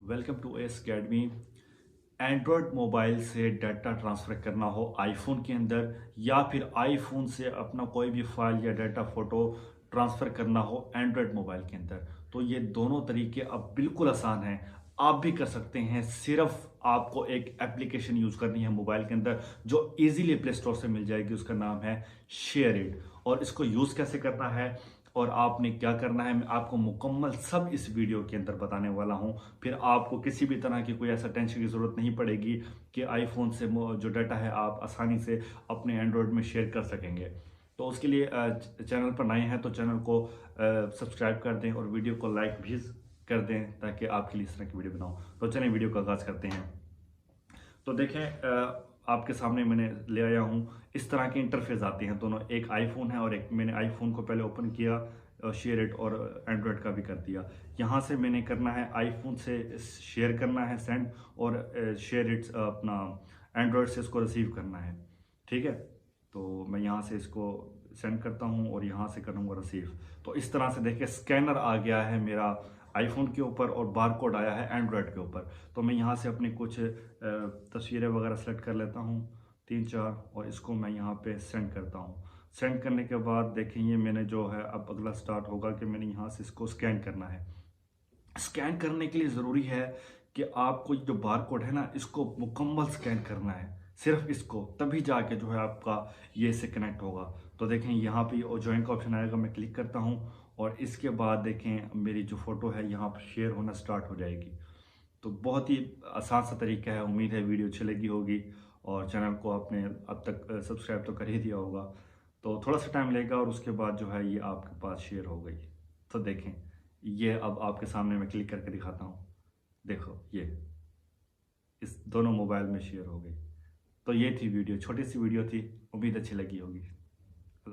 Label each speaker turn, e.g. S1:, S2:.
S1: Welcome to S academy. Android mobile से data transfer करना हो आईफोन के अंदर या फिर आईफोन से अपना कोई भी फाइल या डाटा फ़ोटो ट्रांसफ़र करना हो एंड्रॉयड मोबाइल के अंदर, तो ये दोनों तरीके अब बिल्कुल आसान हैं। आप भी कर सकते हैं। सिर्फ आपको एक एप्लीकेशन यूज़ करनी है मोबाइल के अंदर जो इजीली प्ले स्टोर से मिल जाएगी। उसका नाम है शेयरिट। और इसको यूज़ कैसे करना है और आपने क्या करना है, मैं आपको मुकम्मल सब इस वीडियो के अंदर बताने वाला हूं। फिर आपको किसी भी तरह की कोई ऐसा टेंशन की ज़रूरत नहीं पड़ेगी कि आईफोन से जो डाटा है आप आसानी से अपने एंड्रॉयड में शेयर कर सकेंगे। तो उसके लिए चैनल पर नए हैं तो चैनल को सब्सक्राइब कर दें और वीडियो को लाइक भी कर दें ताकि आपके लिए इस तरह की वीडियो बनाऊं। तो चलें वीडियो का आगाज़ करते हैं। तो देखें, आपके सामने मैंने ले आया हूँ। इस तरह के इंटरफेस आते हैं दोनों, एक आईफोन है और एक मैंने आईफोन को पहले ओपन किया, शेयर इट, और एंड्रॉयड का भी कर दिया। यहाँ से मैंने करना है आईफोन से शेयर करना है सेंड, और शेयर इट अपना एंड्रॉयड से इसको रिसीव करना है। ठीक है, तो मैं यहाँ से इसको सेंड करता हूँ और यहाँ से करूँगा रिसीव। तो इस तरह से देखिए स्कैनर आ गया है मेरा आईफोन के ऊपर और बार कोड आया है एंड्रॉयड के ऊपर। तो मैं यहाँ से अपनी कुछ तस्वीरें वगैरह सेलेक्ट कर लेता हूँ, 3-4, और इसको मैं यहाँ पे सेंड करता हूँ। सेंड करने के बाद देखें ये मैंने जो है अब अगला स्टार्ट होगा कि मैंने यहाँ से इसको स्कैन करना है। स्कैन करने के लिए ज़रूरी है कि आपको जो बार कोड है ना, इसको मुकम्मल स्कैन करना है, सिर्फ इसको, तभी जाके जो है आपका ये से कनेक्ट होगा। तो देखें यहाँ पे ज्वाइन का ऑप्शन आएगा, मैं क्लिक करता हूँ और इसके बाद देखें मेरी जो फ़ोटो है यहाँ पर शेयर होना स्टार्ट हो जाएगी। तो बहुत ही आसान सा तरीका है। उम्मीद है वीडियो अच्छी लगी होगी और चैनल को आपने अब तक सब्सक्राइब तो कर ही दिया होगा। तो थोड़ा सा टाइम लेगा और उसके बाद जो है ये आपके पास शेयर हो गई। तो देखें ये अब आपके सामने मैं क्लिक करके दिखाता हूँ। देखो ये इस दोनों मोबाइल में शेयर हो गई। तो ये थी वीडियो, छोटी सी वीडियो थी, उम्मीद अच्छी लगी होगी।